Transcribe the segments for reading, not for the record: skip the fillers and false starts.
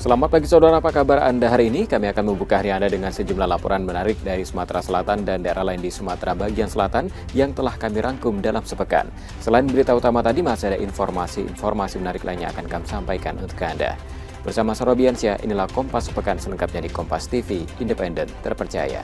Selamat pagi saudara, apa kabar Anda hari ini? Kami akan membuka hari Anda dengan sejumlah laporan menarik dari Sumatera Selatan dan daerah lain di Sumatera bagian selatan yang telah kami rangkum dalam sepekan. Selain berita utama tadi, masih ada informasi menarik lainnya akan kami sampaikan untuk Anda. Bersama Sarobiansyah, inilah Kompas Sepekan selengkapnya di Kompas TV, independen, terpercaya.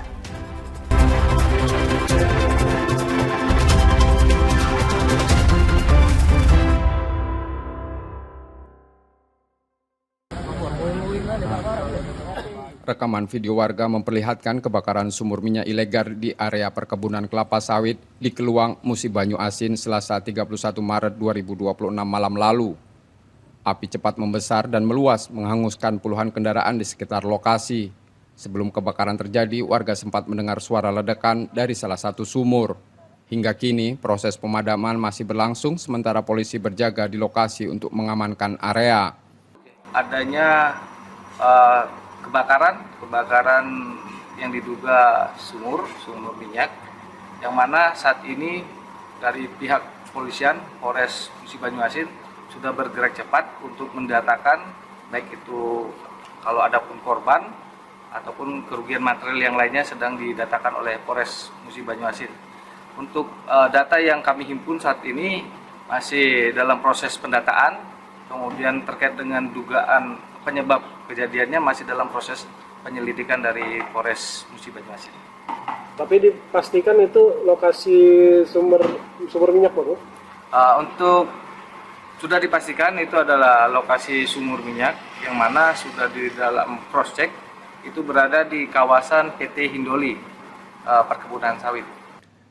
Rekaman video warga memperlihatkan kebakaran sumur minyak ilegal di area perkebunan kelapa sawit di Keluang, Musi Banyu Asin, Selasa 31 Maret 2026 malam lalu. Api cepat membesar dan meluas, menghanguskan puluhan kendaraan di sekitar lokasi. Sebelum kebakaran terjadi, warga sempat mendengar suara ledakan dari salah satu sumur. Hingga kini, proses pemadaman masih berlangsung, sementara polisi berjaga di lokasi untuk mengamankan area. Adanya kebakaran yang diduga sumur minyak, yang mana saat ini dari pihak kepolisian Polres Musi Banyu Asin sudah bergerak cepat untuk mendatakan baik itu kalau ada pun korban ataupun kerugian material yang lainnya sedang didatakan oleh Polres Musi Banyu Asin. Untuk data yang kami himpun saat ini masih dalam proses pendataan, kemudian terkait dengan dugaan penyebab kejadiannya masih dalam proses penyelidikan dari Polres Musi Banyu Asin. Tapi dipastikan itu lokasi sumber minyak, Pak? Untuk sudah dipastikan itu adalah lokasi sumur minyak yang mana sudah di dalam cross check itu berada di kawasan PT Hindoli perkebunan sawit.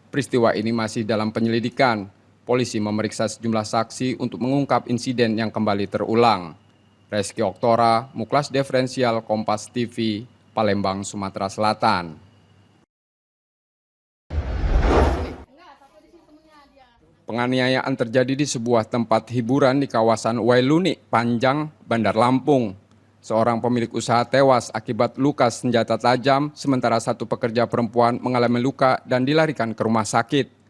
Peristiwa ini masih dalam penyelidikan. Polisi memeriksa sejumlah saksi untuk mengungkap insiden yang kembali terulang. Reski Oktora, Muklas Diferensial, Kompas TV, Palembang, Sumatera Selatan. Penganiayaan terjadi di sebuah tempat hiburan di kawasan Wailuni, Panjang, Bandar Lampung. Seorang pemilik usaha tewas akibat luka senjata tajam, sementara satu pekerja perempuan mengalami luka dan dilarikan ke rumah sakit.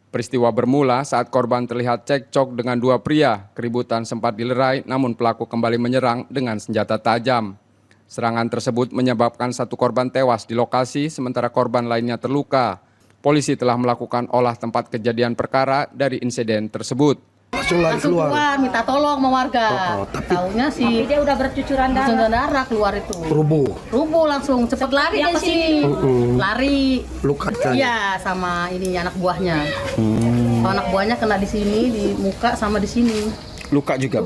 Peristiwa bermula saat korban terlihat cekcok dengan dua pria. Keributan sempat dilerai, namun pelaku kembali menyerang dengan senjata tajam. Serangan tersebut menyebabkan satu korban tewas di lokasi, sementara korban lainnya terluka. Polisi telah melakukan olah tempat kejadian perkara dari insiden tersebut. Langsung keluar minta tolong sama warga. Taunya sih dia udah bercucuran darah keluar itu. Rubuh langsung cepet lari ke sini. Lari. Luka kan? Iya, sama ini anak buahnya. Anak buahnya kena di sini, di muka sama di sini. Luka juga.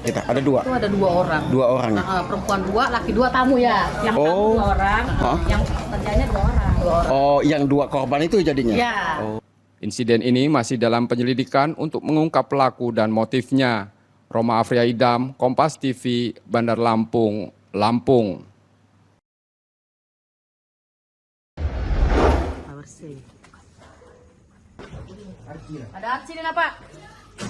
Kita ada dua. Itu ada dua orang. Dua orang. Perempuan dua, laki dua tamu ya. Yang tamu dua orang, yang kerjanya dua orang. Oh, yang dua korban itu jadinya? Iya. Insiden ini masih dalam penyelidikan untuk mengungkap pelaku dan motifnya. Roma Afria Idam, Kompas TV, Bandar Lampung, Lampung. Ada aksi ini apa?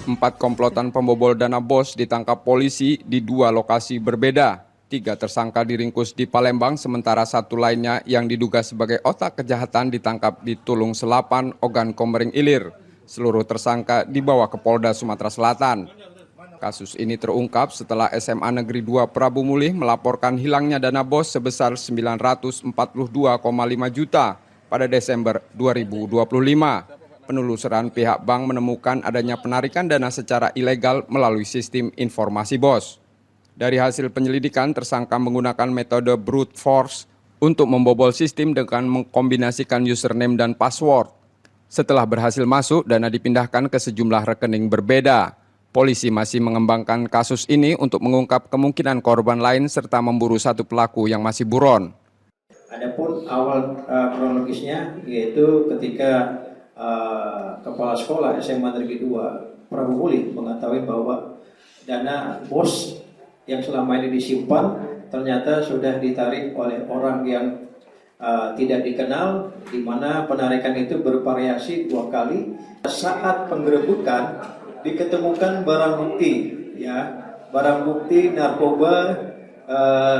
4 komplotan pembobol dana BOS ditangkap polisi di 2 lokasi berbeda. 3 tersangka diringkus di Palembang, sementara 1 lainnya yang diduga sebagai otak kejahatan ditangkap di Tulung Selapan, Ogan Komering Ilir. Seluruh tersangka dibawa ke Polda Sumatera Selatan. Kasus ini terungkap setelah SMA Negeri 2 Prabu Mulih melaporkan hilangnya dana BOS sebesar 942,5 juta pada Desember 2025. Penelusuran pihak bank menemukan adanya penarikan dana secara ilegal melalui sistem informasi BOS. Dari hasil penyelidikan, tersangka menggunakan metode brute force untuk membobol sistem dengan mengkombinasikan username dan password. Setelah berhasil masuk, dana dipindahkan ke sejumlah rekening berbeda. Polisi masih mengembangkan kasus ini untuk mengungkap kemungkinan korban lain serta memburu satu pelaku yang masih buron. Adapun awal kronologisnya yaitu ketika Kepala Sekolah SMA Negeri 2 Prabu Mulih mengetahui bahwa dana BOS yang selama ini disimpan ternyata sudah ditarik oleh orang yang tidak dikenal, di mana penarikan itu bervariasi 2 kali. Saat penggerebekan diketemukan barang bukti narkoba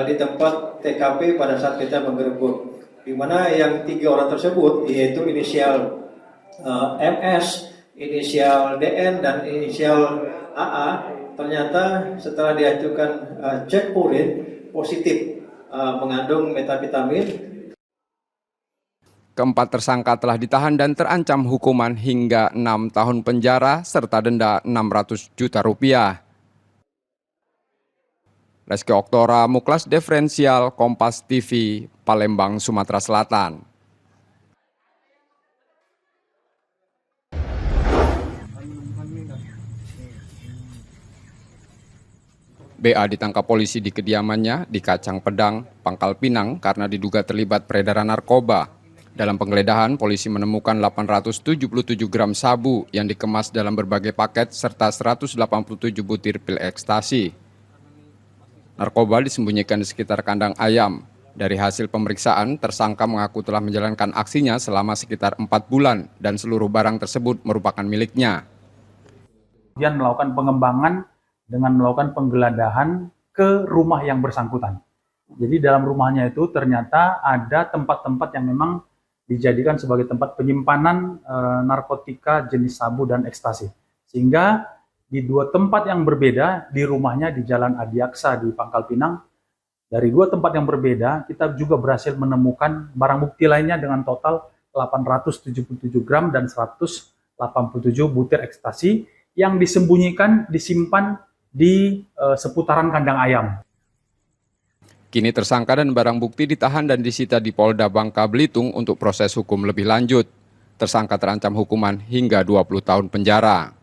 di tempat TKP pada saat kita menggerebek, di mana yang 3 orang tersebut yaitu inisial MS, inisial DN dan inisial AA ternyata setelah diajukan cek urin positif mengandung metavitamin. Keempat tersangka telah ditahan dan terancam hukuman hingga 6 tahun penjara serta denda 600 juta rupiah. Reski Oktora, Muklas Diferensial, Kompas TV, Palembang, Sumatera Selatan. BA ditangkap polisi di kediamannya di Kacang Pedang, Pangkal Pinang karena diduga terlibat peredaran narkoba. Dalam penggeledahan, polisi menemukan 877 gram sabu yang dikemas dalam berbagai paket serta 187 butir pil ekstasi. Narkoba disembunyikan di sekitar kandang ayam. Dari hasil pemeriksaan, tersangka mengaku telah menjalankan aksinya selama sekitar 4 bulan dan seluruh barang tersebut merupakan miliknya. Kemudian melakukan pengembangan dengan melakukan penggeledahan ke rumah yang bersangkutan. Jadi dalam rumahnya itu ternyata ada tempat-tempat yang memang dijadikan sebagai tempat penyimpanan narkotika jenis sabu dan ekstasi. Sehingga di dua tempat yang berbeda, di rumahnya di Jalan Adiaksa di Pangkal Pinang, dari dua tempat yang berbeda, kita juga berhasil menemukan barang bukti lainnya dengan total 877 gram dan 187 butir ekstasi yang disembunyikan, disimpan di seputaran kandang ayam. Kini tersangka dan barang bukti ditahan dan disita di Polda Bangka Belitung untuk proses hukum lebih lanjut. Tersangka terancam hukuman hingga 20 tahun penjara.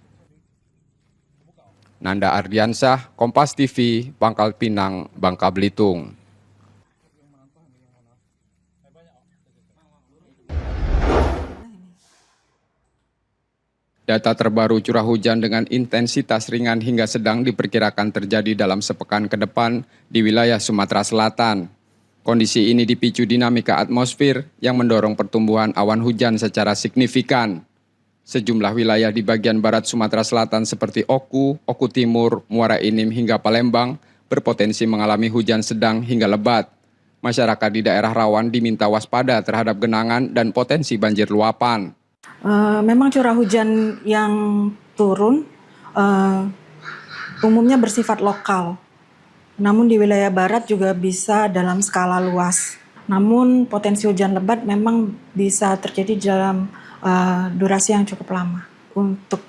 Nanda Ardiansyah, Kompas TV, Pangkal Pinang, Bangka Belitung. Data terbaru curah hujan dengan intensitas ringan hingga sedang diperkirakan terjadi dalam sepekan ke depan di wilayah Sumatera Selatan. Kondisi ini dipicu dinamika atmosfer yang mendorong pertumbuhan awan hujan secara signifikan. Sejumlah wilayah di bagian barat Sumatera Selatan seperti Oku, Oku Timur, Muara Enim hingga Palembang berpotensi mengalami hujan sedang hingga lebat. Masyarakat di daerah rawan diminta waspada terhadap genangan dan potensi banjir luapan. Memang curah hujan yang turun umumnya bersifat lokal, namun di wilayah barat juga bisa dalam skala luas. Namun potensi hujan lebat memang bisa terjadi dalam durasi yang cukup lama. Untuk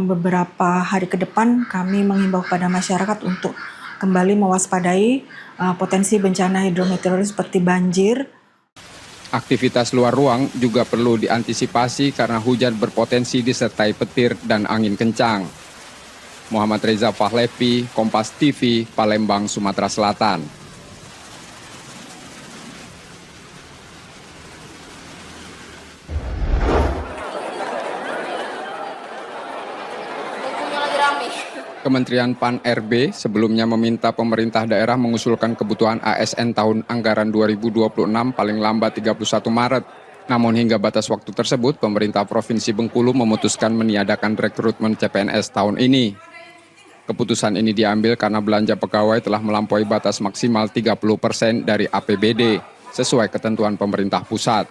beberapa hari ke depan kami mengimbau kepada masyarakat untuk kembali mewaspadai potensi bencana hidrometeorologi seperti banjir. Aktivitas luar ruang juga perlu diantisipasi karena hujan berpotensi disertai petir dan angin kencang. Muhammad Reza Fahlevi, Kompas TV, Palembang, Sumatera Selatan. Kementerian Pan-RB sebelumnya meminta pemerintah daerah mengusulkan kebutuhan ASN tahun anggaran 2026 paling lambat 31 Maret. Namun hingga batas waktu tersebut, pemerintah Provinsi Bengkulu memutuskan meniadakan rekrutmen CPNS tahun ini. Keputusan ini diambil karena belanja pegawai telah melampaui batas maksimal 30% dari APBD, sesuai ketentuan pemerintah pusat.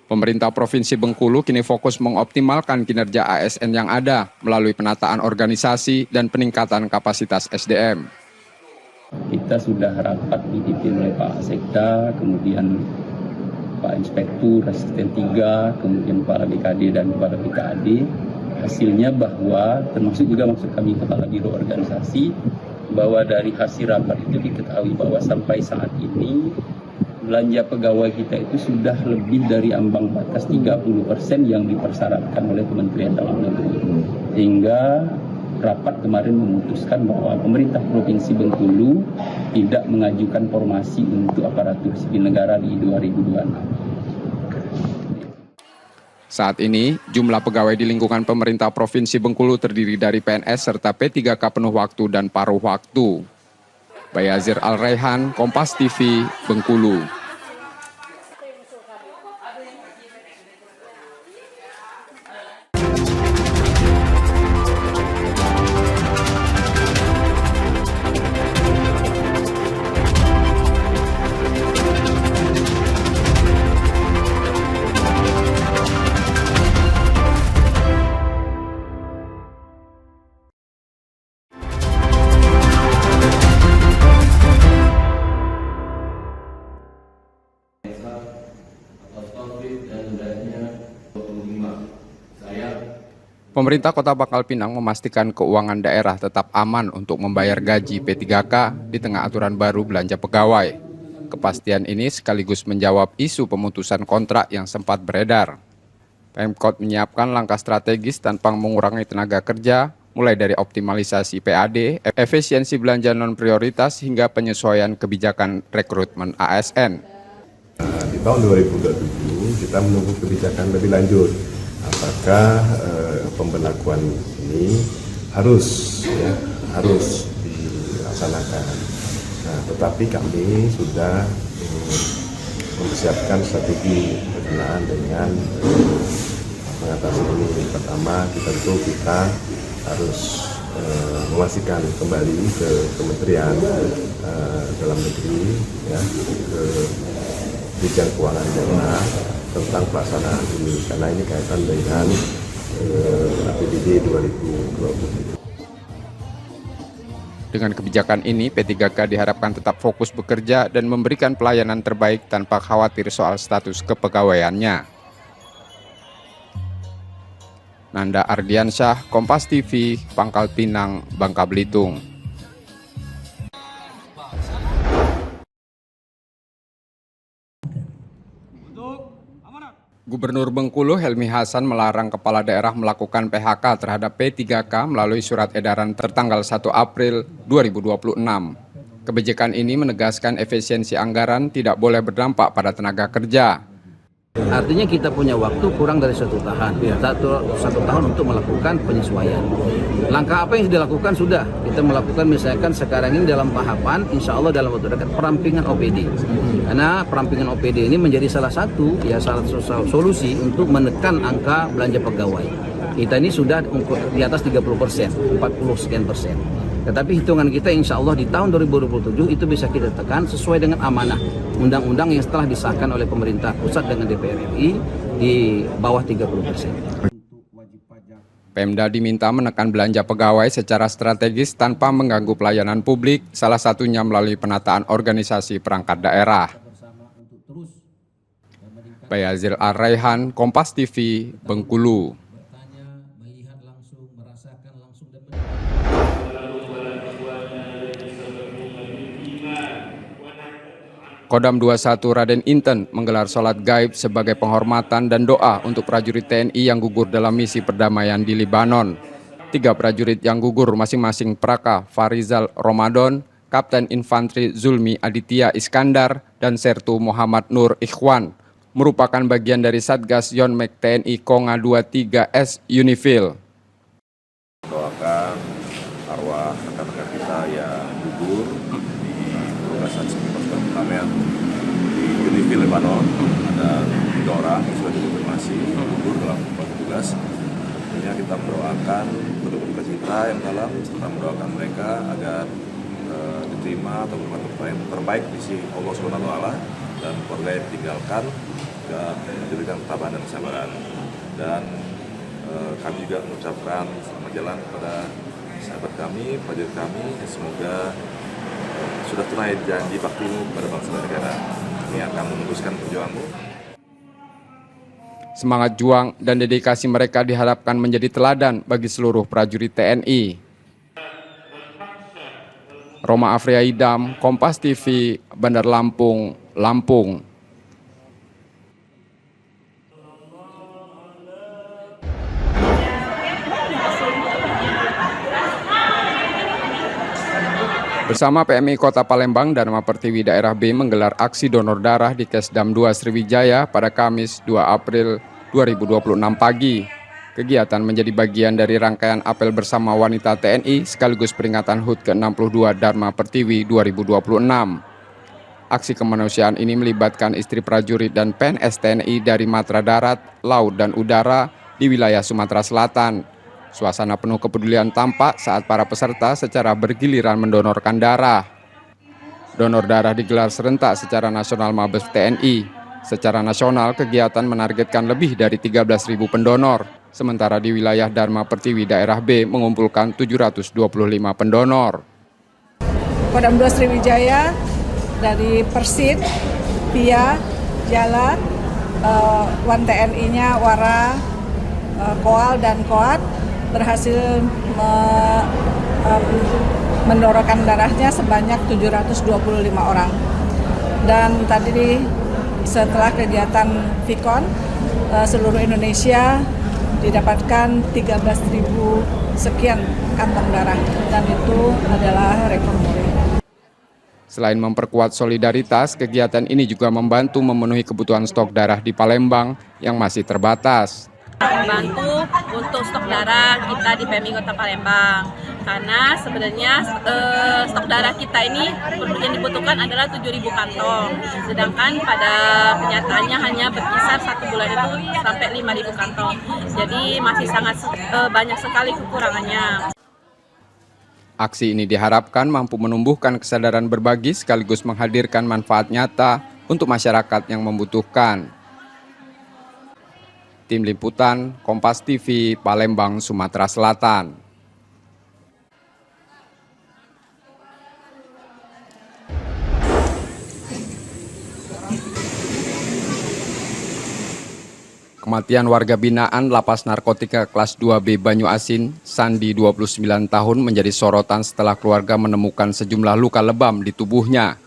Pemerintah Provinsi Bengkulu kini fokus mengoptimalkan kinerja ASN yang ada melalui penataan organisasi dan peningkatan kapasitas SDM. Kita sudah rapat dipimpin oleh Pak Sekda, kemudian Pak Inspektur, Asisten 3, kemudian Kepala BKD dan Kepala BKAD. Hasilnya bahwa, termasuk juga maksud kami Kepala Biro Organisasi, bahwa dari hasil rapat itu diketahui bahwa sampai saat ini belanja pegawai kita itu sudah lebih dari ambang batas 30% yang dipersyaratkan oleh Kementerian Dalam Negeri. Hingga rapat kemarin memutuskan bahwa pemerintah Provinsi Bengkulu tidak mengajukan formasi untuk aparatur sipil negara di 2026. Saat ini, jumlah pegawai di lingkungan pemerintah Provinsi Bengkulu terdiri dari PNS serta P3K penuh waktu dan paruh waktu. Bayazir Al-Raihan, Kompas TV, Bengkulu. Pemerintah Kota Pangkalpinang memastikan keuangan daerah tetap aman untuk membayar gaji P3K di tengah aturan baru belanja pegawai. Kepastian ini sekaligus menjawab isu pemutusan kontrak yang sempat beredar. Pemkot menyiapkan langkah strategis tanpa mengurangi tenaga kerja, mulai dari optimalisasi PAD, efisiensi belanja non-prioritas, hingga penyesuaian kebijakan rekrutmen ASN. Di tahun 2027 kita menunggu kebijakan lebih lanjut. Apakah pemberlakuan ini harus dilaksanakan. Nah, tetapi kami sudah mempersiapkan strategi berkenaan dengan mengatasi ini. Pertama, kita harus memastikan kembali ke Kementerian Dalam Negeri, ya, ke Dirjen Keuangan Daerah tentang pelaksanaan ini, karena ini kaitan dengan APBD 2020. Dengan kebijakan ini, P3K diharapkan tetap fokus bekerja dan memberikan pelayanan terbaik tanpa khawatir soal status kepegawaiannya. Nanda Ardiansyah, Kompas TV, Pangkalpinang, Bangka Belitung. Gubernur Bengkulu Helmi Hasan melarang kepala daerah melakukan PHK terhadap P3K melalui surat edaran tertanggal 1 April 2026. Kebijakan ini menegaskan efisiensi anggaran tidak boleh berdampak pada tenaga kerja. Artinya kita punya waktu kurang dari satu tahun untuk melakukan penyesuaian. Langkah apa yang dilakukan sudah kita melakukan, misalkan sekarang ini dalam tahapan, insya Allah dalam waktu dekat perampingan OPD. Karena perampingan OPD ini menjadi salah satu solusi untuk menekan angka belanja pegawai. Kita ini sudah di atas 30%, 40 sekian persen. Tetapi hitungan kita insya Allah di tahun 2027 itu bisa kita tekan sesuai dengan amanah undang-undang yang setelah disahkan oleh pemerintah pusat dengan DPR RI di bawah 30%. Pemda diminta menekan belanja pegawai secara strategis tanpa mengganggu pelayanan publik, salah satunya melalui penataan organisasi perangkat daerah. Bayazil Ar-Raihan, Kompas TV, Bengkulu. Kodam 21 Raden Inten menggelar sholat gaib sebagai penghormatan dan doa untuk prajurit TNI yang gugur dalam misi perdamaian di Libanon. 3 prajurit yang gugur masing-masing Praka Farizal Ramadan, Kapten Infanteri Zulmi Aditya Iskandar, dan Sertu Muhammad Nur Ikhwan merupakan bagian dari Satgas Yonmek TNI Konga 23S Unifil. Doakan arwah rekan-rekan kita yang gugur di tugasan perdamaian di Unifil Lebanon. Ada 3 orang yang sudah dikonfirmasi gugur dalam tugas. Tentunya kita mendoakan berduka cita yang dalam serta mendoakan mereka agar diterima atau berbuat terbaik di sisi Allah Subhanahu wa taala dan keluarga yang ditinggalkan juga diberikan ketabahan dan kesabaran. Dan kami juga mengucapkan selamat jalan kepada sahabat kami, prajurit kami, semoga sudah tunai janji baktimu kepada bangsa dan negara. Kami akan meneruskan perjuanganmu. Semangat juang dan dedikasi mereka diharapkan menjadi teladan bagi seluruh prajurit TNI. Roma Afriyaidam, Kompas TV, Bandar Lampung, Lampung. Bersama PMI Kota Palembang dan Dharma Pertiwi Daerah B menggelar aksi donor darah di Kesdam 2 Sriwijaya pada Kamis 2 April 2026 pagi. Kegiatan menjadi bagian dari rangkaian apel bersama wanita TNI sekaligus peringatan HUT ke-62 Dharma Pertiwi 2026. Aksi kemanusiaan ini melibatkan istri prajurit dan PNS TNI dari matra darat, laut, dan udara di wilayah Sumatera Selatan. Suasana penuh kepedulian tampak saat para peserta secara bergiliran mendonorkan darah. Donor darah digelar serentak secara nasional Mabes TNI. Secara nasional, kegiatan menargetkan lebih dari 13.000 pendonor, sementara di wilayah Dharma Pertiwi Daerah B mengumpulkan 725 pendonor. Kodam 2 Sriwijaya dari Persit, Pia, Jala, Wan TNI-nya, Wara, Koal, dan Koat, berhasil mendonorkan darahnya sebanyak 725 orang. Dan tadi setelah kegiatan Vikon seluruh Indonesia didapatkan 13.000 sekian kantong darah, dan itu adalah rekor muri. Selain memperkuat solidaritas, kegiatan ini juga membantu memenuhi kebutuhan stok darah di Palembang yang masih terbatas. Membantu untuk stok darah kita di PMI Kota Palembang, karena sebenarnya stok darah kita ini yang dibutuhkan adalah 7.000 kantong, sedangkan pada kenyataannya hanya berkisar 1 bulan itu sampai 5.000 kantong, jadi masih sangat banyak sekali kekurangannya. Aksi ini diharapkan mampu menumbuhkan kesadaran berbagi sekaligus menghadirkan manfaat nyata untuk masyarakat yang membutuhkan. Tim Liputan, Kompas TV, Palembang, Sumatera Selatan. Kematian warga binaan Lapas Narkotika kelas 2B Banyuasin, Sandi 29 tahun menjadi sorotan setelah keluarga menemukan sejumlah luka lebam di tubuhnya.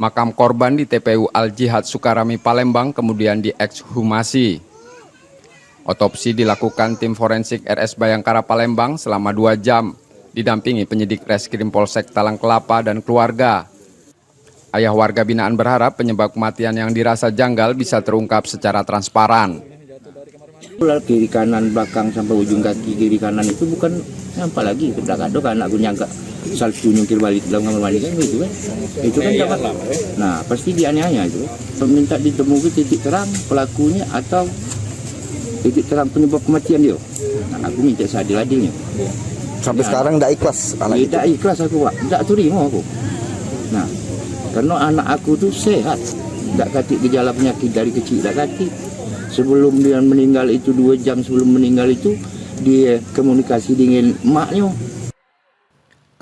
Makam korban di TPU Al-Jihad Sukarami Palembang kemudian diekshumasi. Otopsi dilakukan tim forensik RS Bayangkara Palembang selama 2 jam, didampingi penyidik Reskrim Polsek Talang Kelapa dan keluarga. Ayah warga binaan berharap penyebab kematian yang dirasa janggal bisa terungkap secara transparan. Kiri kanan belakang sampai ujung kaki kiri kanan itu bukan apa lagi belakang kan aku nyangka salju nyungkir balik dalam kamar mandi kan gitu kan. Itu kan dapat. Nah, pasti dianiaya itu. Minta ditemukan titik terang pelakunya atau titik terang penyebab kematian dia. Nah, aku minta seadil-adilnya. Sampai sekarang tidak ikhlas anak itu. Tidak ikhlas aku, Pak. Tidak terima aku. Nah, karena anak aku tuh sehat, tidak kati gejala penyakit dari kecil, tidak kati. Sebelum dia meninggal itu 2 jam sebelum meninggal itu dia komunikasi dengan emaknya.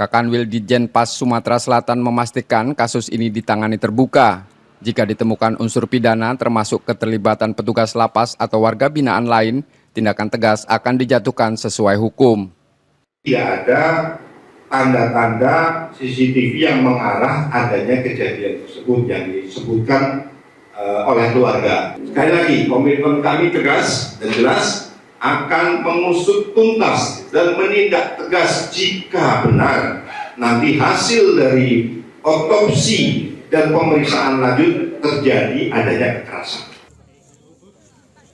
Kakanwil Ditjen Pas Sumatera Selatan memastikan kasus ini ditangani terbuka. Jika ditemukan unsur pidana termasuk keterlibatan petugas lapas atau warga binaan lain, tindakan tegas akan dijatuhkan sesuai hukum. Tidak ada tanda-tanda CCTV yang mengarah adanya kejadian tersebut yang disebutkan oleh keluarga. Sekali lagi, komitmen kami tegas dan jelas akan mengusut tuntas dan menindak tegas jika benar nanti hasil dari otopsi dan pemeriksaan lanjut terjadi adanya kekerasan.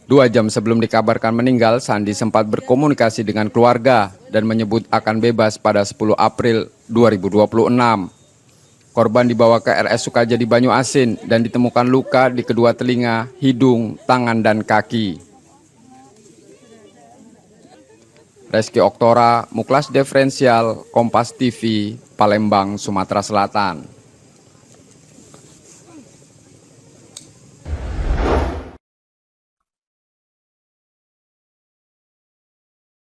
2 jam sebelum dikabarkan meninggal, Sandi sempat berkomunikasi dengan keluarga dan menyebut akan bebas pada 10 April 2026. Korban dibawa ke RS Sukajadi Banyuasin dan ditemukan luka di kedua telinga, hidung, tangan, dan kaki. Reski Oktora, Muklas Diferensial, Kompas TV, Palembang, Sumatera Selatan.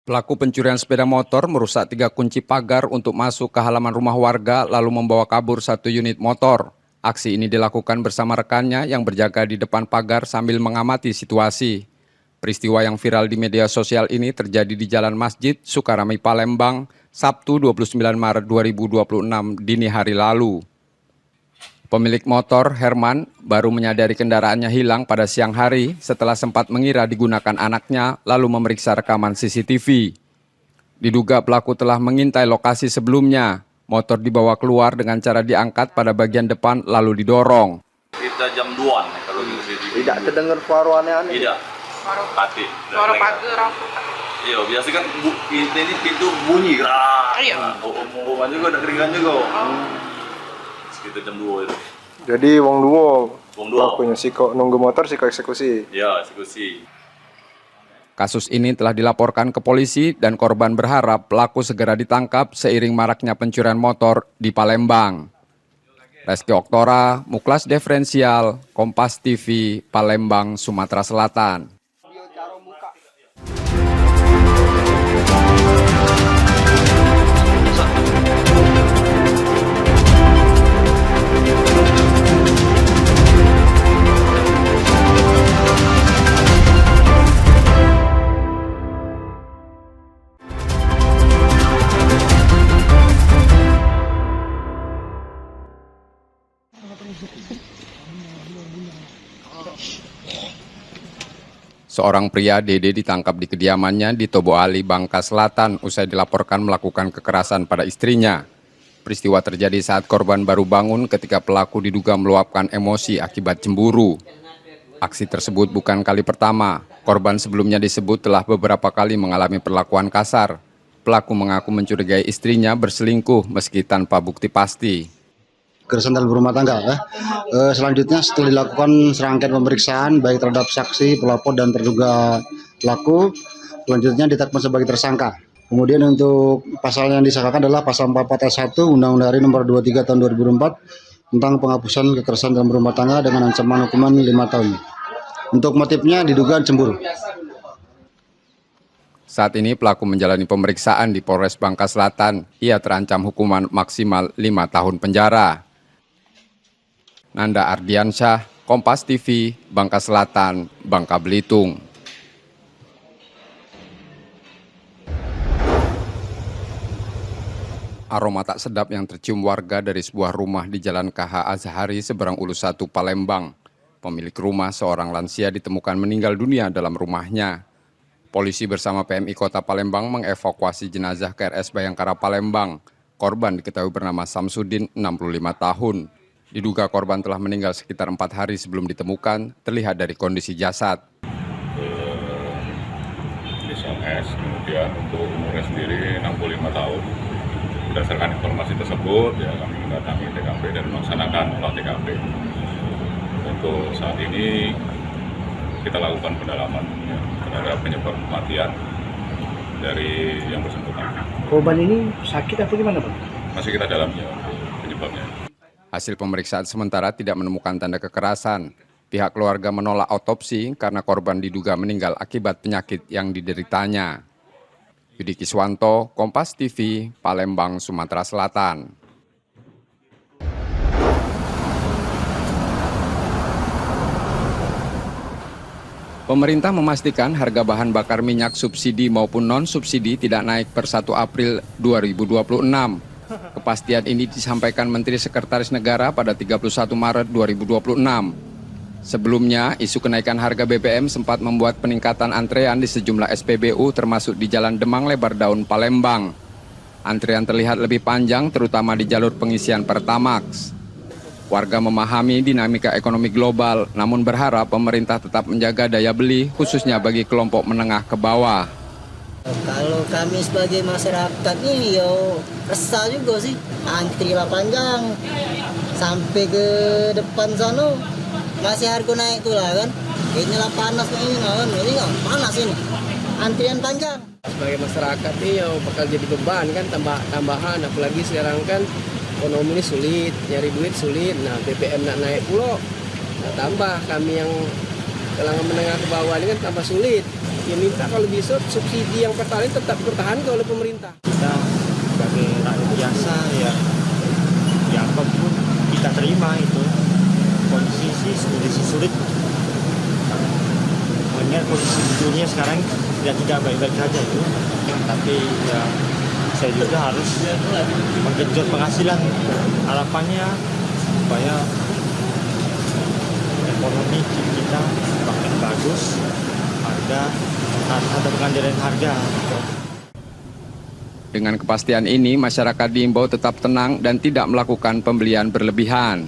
Pelaku pencurian sepeda motor merusak 3 kunci pagar untuk masuk ke halaman rumah warga lalu membawa kabur 1 unit motor. Aksi ini dilakukan bersama rekannya yang berjaga di depan pagar sambil mengamati situasi. Peristiwa yang viral di media sosial ini terjadi di Jalan Masjid, Sukarami, Palembang, Sabtu 29 Maret 2026 dini hari lalu. Pemilik motor, Herman, baru menyadari kendaraannya hilang pada siang hari setelah sempat mengira digunakan anaknya lalu memeriksa rekaman CCTV. Diduga pelaku telah mengintai lokasi sebelumnya. Motor dibawa keluar dengan cara diangkat pada bagian depan lalu didorong. Kita jam 2-an kalau di CCTV. Tidak terdengar suara aneh-aneh? Tidak. Mati. Suara pagar. Iya, biasa kan ini pintu bunyi. Iya. Omongan juga ada keringan juga. Sekitar jam 2 itu. Jadi wong duo pelakunya siko nunggu motor siko eksekusi. Ya, eksekusi. Kasus ini telah dilaporkan ke polisi dan korban berharap pelaku segera ditangkap seiring maraknya pencurian motor di Palembang. Reski Oktora, Muklas Diferensial, Kompas TV, Palembang, Sumatera Selatan. Seorang pria Dede ditangkap di kediamannya di Tobo Ali, Bangka Selatan usai dilaporkan melakukan kekerasan pada istrinya. Peristiwa terjadi saat korban baru bangun ketika pelaku diduga meluapkan emosi akibat cemburu. Aksi tersebut bukan kali pertama. Korban sebelumnya disebut telah beberapa kali mengalami perlakuan kasar. Pelaku mengaku mencurigai istrinya berselingkuh meski tanpa bukti pasti. Kekerasan dalam rumah tangga. Selanjutnya setelah dilakukan serangkaian pemeriksaan baik terhadap saksi, pelapor dan terduga pelaku, selanjutnya ditetapkan sebagai tersangka. Kemudian untuk pasal yang disangkakan adalah pasal 44 ayat 1 Undang-Undang RI nomor 23 tahun 2004 tentang penghapusan kekerasan dalam rumah tangga dengan ancaman hukuman 5 tahun. Untuk motifnya diduga cemburu. Saat ini pelaku menjalani pemeriksaan di Polres Bangka Selatan. Ia terancam hukuman maksimal 5 tahun penjara. Nanda Ardiansyah, Kompas TV, Bangka Selatan, Bangka Belitung. Aroma tak sedap yang tercium warga dari sebuah rumah di Jalan KH Azhari seberang Ulu 1 Palembang. Pemilik rumah, seorang lansia, ditemukan meninggal dunia dalam rumahnya. Polisi bersama PMI Kota Palembang mengevakuasi jenazah ke RS Bayangkara Palembang. Korban diketahui bernama Samsudin, 65 tahun. Diduga korban telah meninggal sekitar 4 hari sebelum ditemukan, terlihat dari kondisi jasad. Inisial S, kemudian untuk umurnya sendiri 65 tahun. Berdasarkan informasi tersebut, ya kami mendatangi TKP dan melaksanakan olah TKP. Untuk saat ini kita lakukan pendalaman ya, terhadap penyebab kematian dari yang bersangkutan. Korban ini sakit atau gimana, Pak? Masih kita dalami ya, penyebabnya. Hasil pemeriksaan sementara tidak menemukan tanda kekerasan. Pihak keluarga menolak otopsi karena korban diduga meninggal akibat penyakit yang dideritanya. Yudi Kiswanto, Kompas TV, Palembang, Sumatera Selatan. Pemerintah memastikan harga bahan bakar minyak subsidi maupun non-subsidi tidak naik per 1 April 2026. Kepastian ini disampaikan Menteri Sekretaris Negara pada 31 Maret 2026. Sebelumnya, isu kenaikan harga BBM sempat membuat peningkatan antrean di sejumlah SPBU termasuk di Jalan Demang Lebar Daun, Palembang. Antrean terlihat lebih panjang terutama di jalur pengisian Pertamax. Warga memahami dinamika ekonomi global, namun berharap pemerintah tetap menjaga daya beli, khususnya bagi kelompok menengah ke bawah. Kalau kami sebagai masyarakat ini resah juga sih, antri lah panjang sampai ke depan sana masih harga naik tuh lah kan. Inilah panas ini kan, ini nggak panas ini, antrian panjang. Sebagai masyarakat ini bakal jadi beban kan, tambahan apalagi sekarang kan ekonomi ini sulit, nyari duit sulit. Nah BBM nak naik pula, nah, tambah kami yang kalangan menengah ke bawah ini kan tambah sulit. Ya minta kalau bisa subsidi yang Pertalite tetap dipertahankan oleh pemerintah. Kita sebagai rakyat biasa ya apapun kita terima itu. Kondisi sulit. Mengingat kondisi dunia sekarang tidak baik-baik saja itu. Tapi ya saya juga harus menggenjot penghasilan. Harapannya supaya ekonomi kita makin bagus, ada pengendalian harga. Dengan kepastian ini, masyarakat diimbau tetap tenang dan tidak melakukan pembelian berlebihan.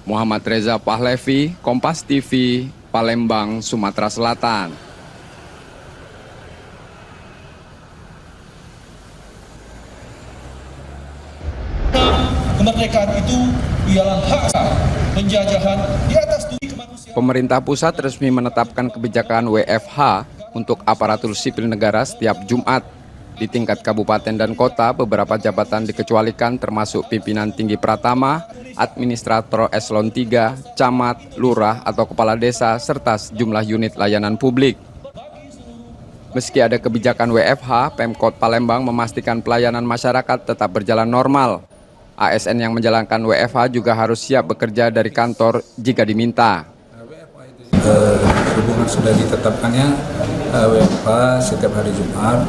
Muhammad Reza Pahlevi, Kompas TV, Palembang, Sumatera Selatan. Kemerdekaan itu ialah hak penjajahan di atas dunia kemanusiaan. Pemerintah pusat resmi menetapkan kebijakan WFH untuk aparatur sipil negara setiap Jumat. Di tingkat kabupaten dan kota, beberapa jabatan dikecualikan termasuk pimpinan tinggi pratama, administrator eselon 3, camat, lurah atau kepala desa, serta sejumlah unit layanan publik. Meski ada kebijakan WFH, Pemkot Palembang memastikan pelayanan masyarakat tetap berjalan normal. ASN yang menjalankan WFH juga harus siap bekerja dari kantor jika diminta. Hubungan sudah ditetapkannya WFH setiap hari Jumat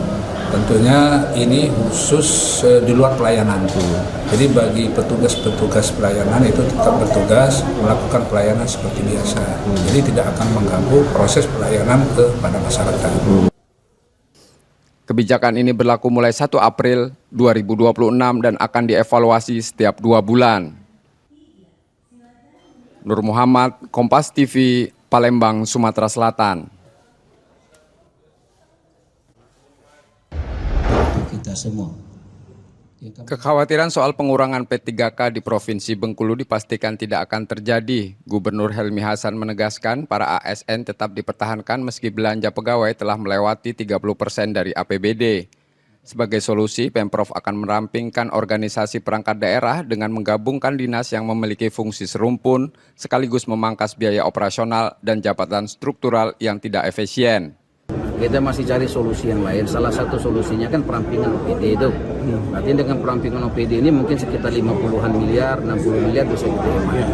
Tentunya ini khusus di luar pelayanan tuh. Jadi bagi petugas-petugas pelayanan itu tetap bertugas melakukan pelayanan seperti biasa. Jadi tidak akan mengganggu proses pelayanan kepada masyarakat. Kebijakan ini berlaku mulai 1 April 2026 dan akan dievaluasi setiap 2 bulan. Nur Muhammad, Kompas TV, Palembang, Sumatera Selatan. Kita semua. Kekhawatiran soal pengurangan P3K di Provinsi Bengkulu dipastikan tidak akan terjadi. Gubernur Helmi Hasan menegaskan para ASN tetap dipertahankan meski belanja pegawai telah melewati 30% dari APBD. Sebagai solusi, Pemprov akan merampingkan organisasi perangkat daerah dengan menggabungkan dinas yang memiliki fungsi serumpun, sekaligus memangkas biaya operasional dan jabatan struktural yang tidak efisien. Kita masih cari solusi yang lain. Salah satu solusinya kan perampingan OPD itu. Artinya dengan perampingan OPD ini mungkin sekitar 50-an miliar, 60 miliar bisa kita hemat.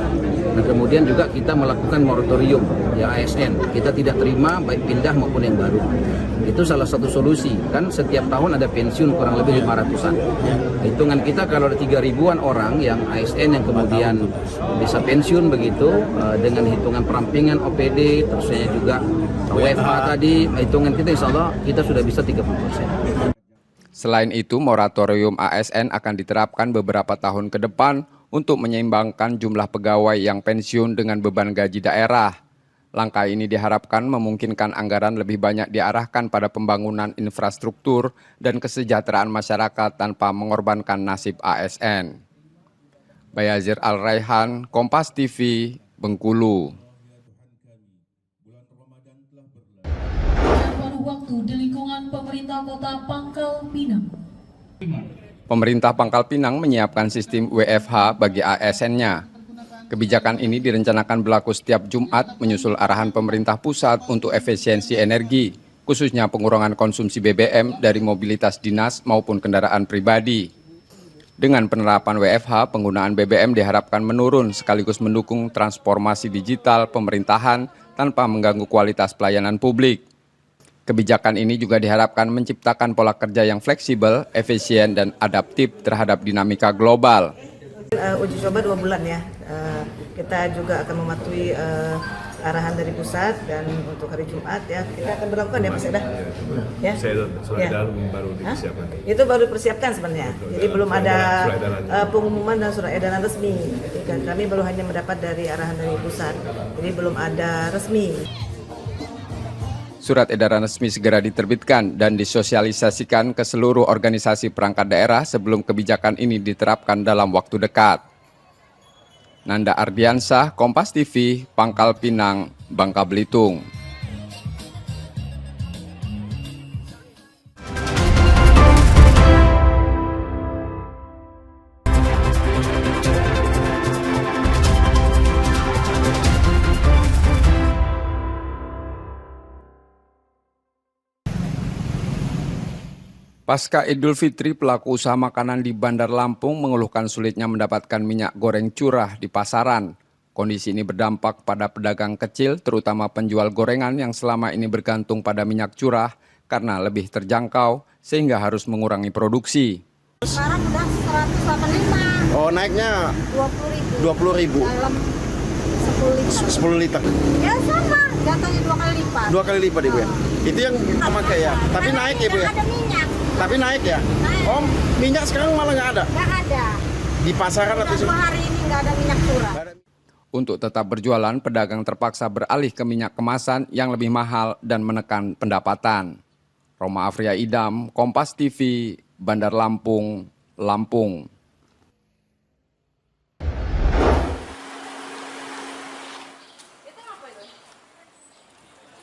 Nah kemudian juga kita melakukan moratorium ya ASN. Kita tidak terima baik pindah maupun yang baru. Itu salah satu solusi. Kan setiap tahun ada pensiun kurang lebih 500-an. Hitungan kita kalau ada 3.000-an orang yang ASN yang kemudian bisa pensiun begitu dengan hitungan perampingan OPD, terusnya juga WFH tadi, hitungan kita insya Allah kita sudah bisa 30%. Selain itu, moratorium ASN akan diterapkan beberapa tahun ke depan untuk menyeimbangkan jumlah pegawai yang pensiun dengan beban gaji daerah. Langkah ini diharapkan memungkinkan anggaran lebih banyak diarahkan pada pembangunan infrastruktur dan kesejahteraan masyarakat tanpa mengorbankan nasib ASN. Bayazir Al-Raihan, Kompas TV, Bengkulu. Waktu di lingkungan pemerintah kota Pangkal Pinang. Pemerintah Pangkal Pinang menyiapkan sistem WFH bagi ASN-nya. Kebijakan ini direncanakan berlaku setiap Jumat menyusul arahan pemerintah pusat untuk efisiensi energi, khususnya pengurangan konsumsi BBM dari mobilitas dinas maupun kendaraan pribadi. Dengan penerapan WFH, penggunaan BBM diharapkan menurun sekaligus mendukung transformasi digital pemerintahan tanpa mengganggu kualitas pelayanan publik. Kebijakan ini juga diharapkan menciptakan pola kerja yang fleksibel, efisien, dan adaptif terhadap dinamika global. Uji coba 2 bulan ya. Kita juga akan mematuhi arahan dari pusat dan untuk hari Jumat ya kita akan berlakukan ya Mas Eda. Ya. Surat edaran baru dipersiapkan. Itu baru dipersiapkan sebenarnya. Jadi belum ada pengumuman dan surat edaran resmi. Jadi kami baru hanya mendapat dari arahan dari pusat. Jadi belum ada resmi. Surat edaran resmi segera diterbitkan dan disosialisasikan ke seluruh organisasi perangkat daerah sebelum kebijakan ini diterapkan dalam waktu dekat. Nanda Ardiansah, Kompas TV, Pangkal Pinang, Bangka Belitung. Pasca Idul Fitri, pelaku usaha makanan di Bandar Lampung mengeluhkan sulitnya mendapatkan minyak goreng curah di pasaran. Kondisi ini berdampak pada pedagang kecil, terutama penjual gorengan yang selama ini bergantung pada minyak curah karena lebih terjangkau sehingga harus mengurangi produksi. Sekarang udah 185. Oh, naiknya 20.000. Dalam 10 liter. 10 liter. Ya sama, jatuhnya 2 kali lipat. 2 kali lipat Ibu ya. Itu yang memakai ya. Tapi naik ya Bu ya. Ada minyak. Tapi naik ya. Naik. Oh, minyak sekarang malah nggak ada. Nggak ada. Di pasaran atau hari ini nggak ada minyak curah. Untuk tetap berjualan, pedagang terpaksa beralih ke minyak kemasan yang lebih mahal dan menekan pendapatan. Roma Afria Idam, Kompas TV, Bandar Lampung, Lampung.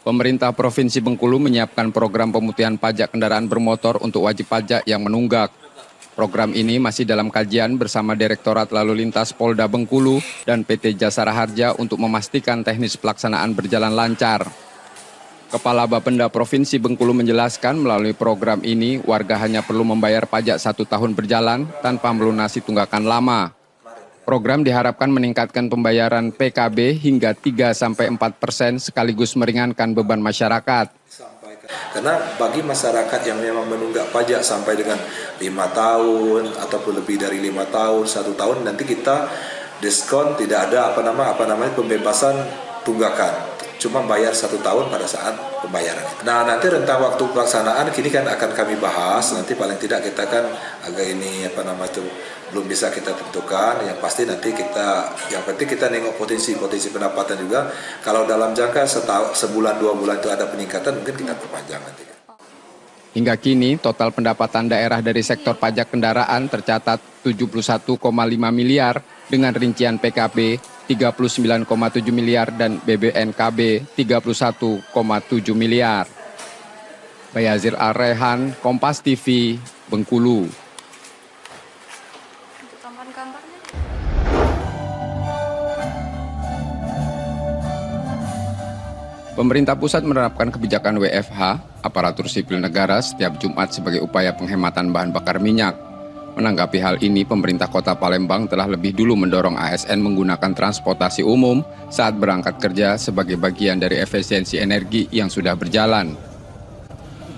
Pemerintah Provinsi Bengkulu menyiapkan program pemutihan pajak kendaraan bermotor untuk wajib pajak yang menunggak. Program ini masih dalam kajian bersama Direktorat Lalu Lintas Polda Bengkulu dan PT Jasara Harja untuk memastikan teknis pelaksanaan berjalan lancar. Kepala Bapenda Provinsi Bengkulu menjelaskan melalui program ini warga hanya perlu membayar pajak 1 tahun berjalan tanpa melunasi tunggakan lama. Program diharapkan meningkatkan pembayaran PKB hingga 3-4% sekaligus meringankan beban masyarakat. Karena bagi masyarakat yang memang menunggak pajak sampai dengan 5 tahun ataupun lebih dari 5 tahun, 1 tahun, nanti kita diskon, tidak ada pembebasan tunggakan. Cuma bayar 1 tahun pada saat pembayaran. Nah, nanti rentang waktu pelaksanaan kini kan akan kami bahas. Nanti paling tidak kita kan agak ini belum bisa kita tentukan. Yang pasti nanti yang penting kita nengok potensi pendapatan juga. Kalau dalam jangka sebulan 2 bulan itu ada peningkatan, mungkin kita perpanjang nanti. Hingga kini, total pendapatan daerah dari sektor pajak kendaraan tercatat 71,5 miliar dengan rincian PKB 39,7 miliar dan BBNKB 31,7 miliar. Bayazir Al-Rehan, Kompas TV, Bengkulu. Pemerintah pusat menerapkan kebijakan WFH, aparatur sipil negara, setiap Jumat sebagai upaya penghematan bahan bakar minyak. Menanggapi hal ini, pemerintah Kota Palembang telah lebih dulu mendorong ASN menggunakan transportasi umum saat berangkat kerja sebagai bagian dari efisiensi energi yang sudah berjalan.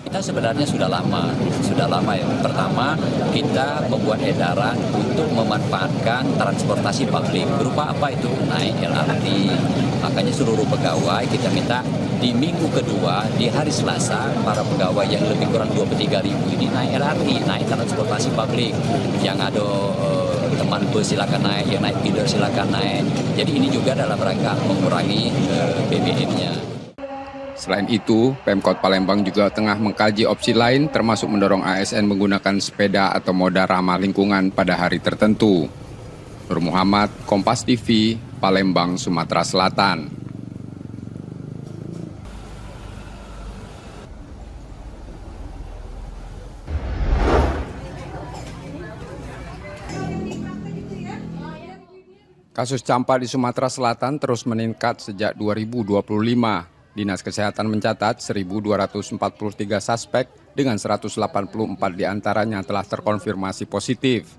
Kita sebenarnya sudah lama ya. Pertama, kita membuat edaran untuk memanfaatkan transportasi publik. Berupa apa itu? Naik LRT. Makanya seluruh pegawai kita minta di minggu kedua, di hari Selasa, para pegawai yang lebih kurang 23.000 ini naik LRT, naik transportasi publik. Yang ada teman bus silakan naik, yang naik feeder silakan naik. Jadi ini juga dalam rangka mengurangi BBM-nya. Selain itu, Pemkot Palembang juga tengah mengkaji opsi lain termasuk mendorong ASN menggunakan sepeda atau moda ramah lingkungan pada hari tertentu. Nur Muhammad, Kompas TV, Palembang, Sumatera Selatan. Kasus campak di Sumatera Selatan terus meningkat sejak 2025. Dinas Kesehatan mencatat 1.243 suspek dengan 184 diantaranya telah terkonfirmasi positif.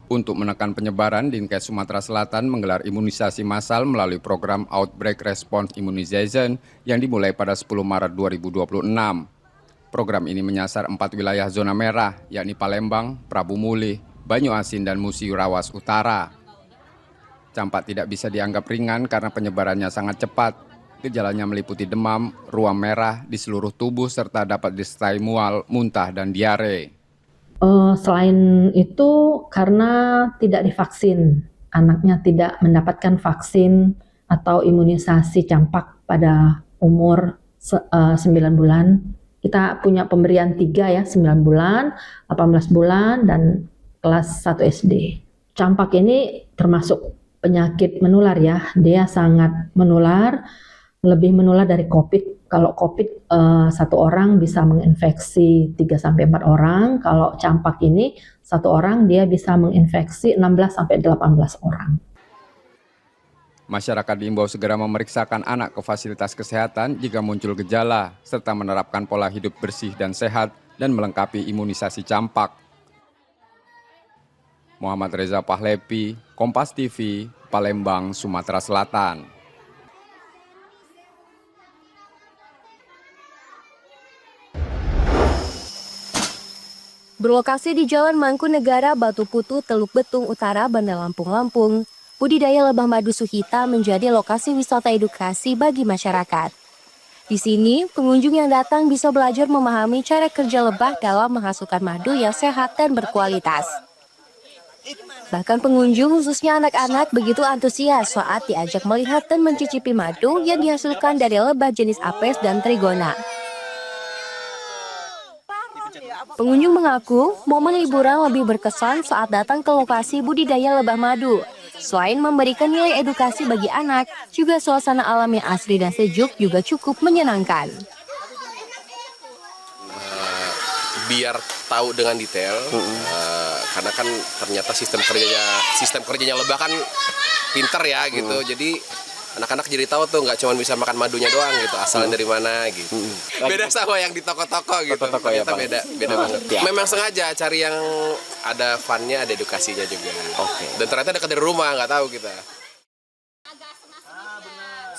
Untuk menekan penyebaran, Dinkes Sumatera Selatan menggelar imunisasi massal melalui program Outbreak Response Immunization yang dimulai pada 10 Maret 2026. Program ini menyasar 4 wilayah zona merah, yakni Palembang, Prabu Mulih, Banyuasin, dan Musi Rawas Utara. Campak tidak bisa dianggap ringan karena penyebarannya sangat cepat. Gejalanya meliputi demam, ruam merah di seluruh tubuh serta dapat disertai mual, muntah, dan diare. Selain itu karena tidak divaksin, anaknya tidak mendapatkan vaksin atau imunisasi campak pada umur 9 bulan. Kita punya pemberian 3 ya, 9 bulan, 18 bulan, dan kelas 1 SD. Campak ini termasuk penyakit menular ya, dia sangat menular. Lebih menular dari COVID. Kalau COVID, 1 orang bisa menginfeksi 3-4 orang. Kalau campak ini, 1 orang dia bisa menginfeksi 16-18 orang. Masyarakat diimbau segera memeriksakan anak ke fasilitas kesehatan jika muncul gejala, serta menerapkan pola hidup bersih dan sehat, dan melengkapi imunisasi campak. Muhammad Reza Pahlepi, Kompas TV, Palembang, Sumatera Selatan. Berlokasi di Jalan Mangkunegara, Batu Putu, Teluk Betung Utara, Bandar Lampung, budidaya lebah madu Suhita menjadi lokasi wisata edukasi bagi masyarakat. Di sini, pengunjung yang datang bisa belajar memahami cara kerja lebah dalam menghasilkan madu yang sehat dan berkualitas. Bahkan pengunjung, khususnya anak-anak, begitu antusias saat diajak melihat dan mencicipi madu yang dihasilkan dari lebah jenis Apes dan Trigona. Pengunjung mengaku momen liburan lebih berkesan saat datang ke lokasi budidaya lebah madu. Selain memberikan nilai edukasi bagi anak, juga suasana alam yang asri dan sejuk juga cukup menyenangkan. Biar tahu dengan detail, karena kan ternyata sistem kerjanya lebah kan pinter ya gitu. Jadi anak-anak jadi tahu tuh nggak cuma bisa makan madunya doang gitu, asalnya dari mana gitu. Beda sama yang di toko-toko gitu. Ternyata beda banget. Ya. Memang sengaja cari yang ada fun-nya, ada edukasinya juga. Dan ternyata dekat dari rumah, nggak tahu kita.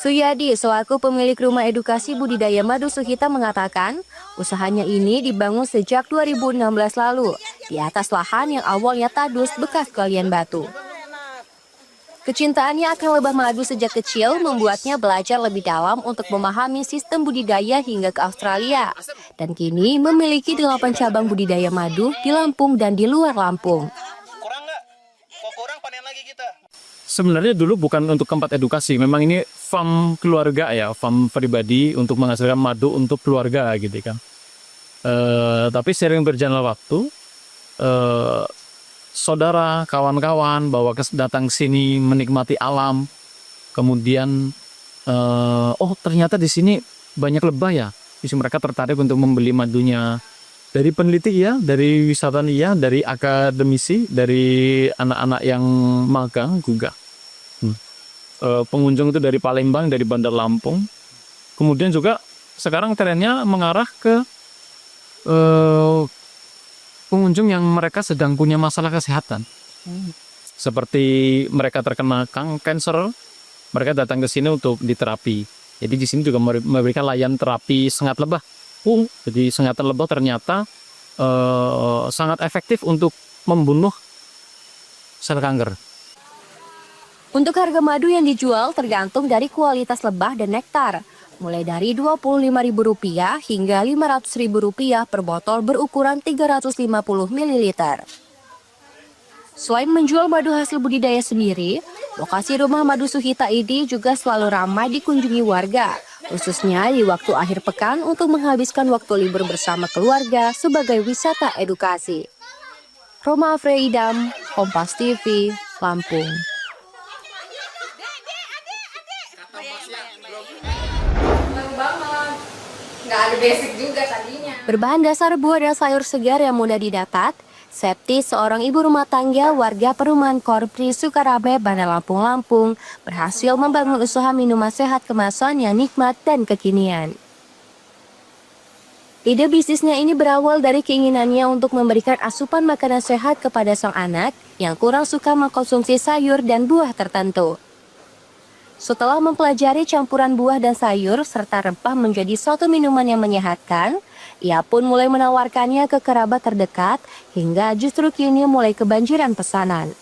Suyadi, selaku pemilik rumah edukasi budidaya madu Suhita mengatakan, usahanya ini dibangun sejak 2016 lalu di atas lahan yang awalnya tandus bekas galian batu. Kecintaannya akan lebah madu sejak kecil membuatnya belajar lebih dalam untuk memahami sistem budidaya hingga ke Australia. Dan kini memiliki 8 cabang budidaya madu di Lampung dan di luar Lampung. Sebenarnya dulu bukan untuk tempat edukasi, memang ini farm keluarga ya, farm pribadi untuk menghasilkan madu untuk keluarga gitu kan. Tapi sering berjalan waktu, saudara, kawan-kawan datang sini menikmati alam, kemudian ternyata di sini banyak lebah ya, jadi mereka tertarik untuk membeli madunya. Dari peneliti ya, dari wisatawan ya, dari akademisi, dari anak-anak yang magang juga. Pengunjung itu dari Palembang, dari Bandar Lampung. Kemudian juga sekarang trennya mengarah ke pengunjung yang mereka sedang punya masalah kesehatan. Seperti mereka terkena kanker, mereka datang ke sini untuk diterapi. Jadi di sini juga memberikan layanan terapi sengat lebah. Jadi sengatan lebah ternyata sangat efektif untuk membunuh sel kanker. Untuk harga madu yang dijual tergantung dari kualitas lebah dan nektar, mulai dari Rp25.000 hingga Rp500.000 per botol berukuran 350 ml. Selain menjual madu hasil budidaya sendiri, lokasi rumah madu Suhita ini juga selalu ramai dikunjungi warga, khususnya di waktu akhir pekan untuk menghabiskan waktu libur bersama keluarga sebagai wisata edukasi. Roma Freidam, Kompas TV, Lampung. Nggak ada basic juga tadinya. Berbahan dasar buah dan sayur segar yang mudah didapat, Septi, seorang ibu rumah tangga warga perumahan Korpri Sukarame, Bandar Lampung, Lampung, berhasil membangun usaha minuman sehat kemasan yang nikmat dan kekinian. Ide bisnisnya ini berawal dari keinginannya untuk memberikan asupan makanan sehat kepada sang anak yang kurang suka mengkonsumsi sayur dan buah tertentu. Setelah mempelajari campuran buah dan sayur serta rempah menjadi suatu minuman yang menyehatkan, ia pun mulai menawarkannya ke kerabat terdekat hingga justru kini mulai kebanjiran pesanan.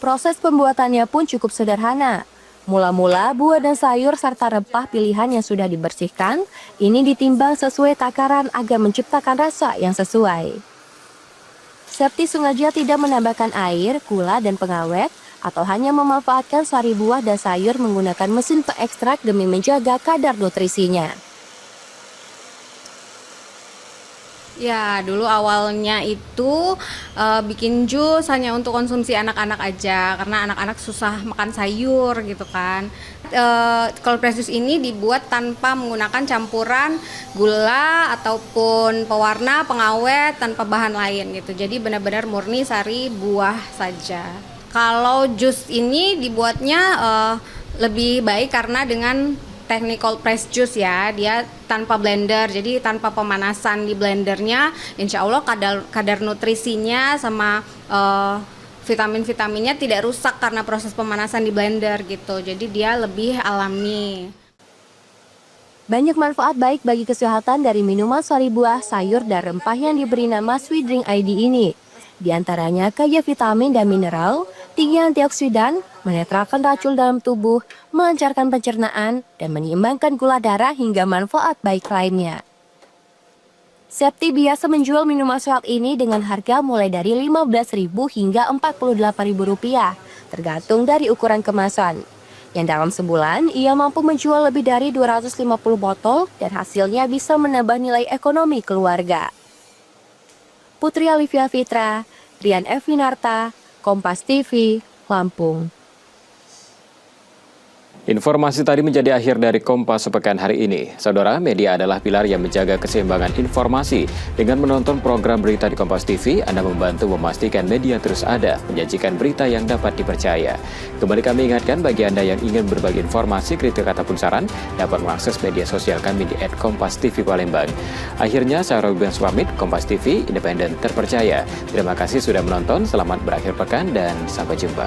Proses pembuatannya pun cukup sederhana. Mula-mula buah dan sayur serta rempah pilihan yang sudah dibersihkan, ini ditimbang sesuai takaran agar menciptakan rasa yang sesuai. Septi sengaja tidak menambahkan air, gula, dan pengawet, atau hanya memanfaatkan sari buah dan sayur menggunakan mesin pengekstrak demi menjaga kadar nutrisinya. Ya, dulu awalnya itu bikin jus hanya untuk konsumsi anak-anak aja, karena anak-anak susah makan sayur gitu kan. Cold press juice ini dibuat tanpa menggunakan campuran gula ataupun pewarna, pengawet, tanpa bahan lain gitu. Jadi benar-benar murni sari buah saja. Kalau jus ini dibuatnya lebih baik karena dengan teknik cold press juice ya, dia tanpa blender, jadi tanpa pemanasan di blendernya, insya Allah kadar nutrisinya sama vitamin-vitaminnya tidak rusak karena proses pemanasan di blender gitu, jadi dia lebih alami. Banyak manfaat baik bagi kesehatan dari minuman sari buah, sayur, dan rempah yang diberi nama Sweet Drink ID ini. Di antaranya kaya vitamin dan mineral, tinggi antioksidan, menetralkan racun dalam tubuh, melancarkan pencernaan, dan menyeimbangkan gula darah hingga manfaat baik lainnya. Septi biasa menjual minuman sehat ini dengan harga mulai dari Rp15.000 hingga Rp48.000, tergantung dari ukuran kemasan. Yang dalam sebulan, ia mampu menjual lebih dari 250 botol dan hasilnya bisa menambah nilai ekonomi keluarga. Putri Alivia Fitra, Rian Evinarta, Kompas TV, Lampung. Informasi tadi menjadi akhir dari Kompas sepekan hari ini. Saudara, media adalah pilar yang menjaga keseimbangan informasi. Dengan menonton program berita di Kompas TV, Anda membantu memastikan media terus ada, menyajikan berita yang dapat dipercaya. Kembali kami ingatkan bagi Anda yang ingin berbagi informasi, kritik ataupun saran, dapat mengakses media sosial kami di @KompasTV Palembang. Akhirnya, saya Robin pamit, Kompas TV, independen terpercaya. Terima kasih sudah menonton, selamat berakhir pekan dan sampai jumpa.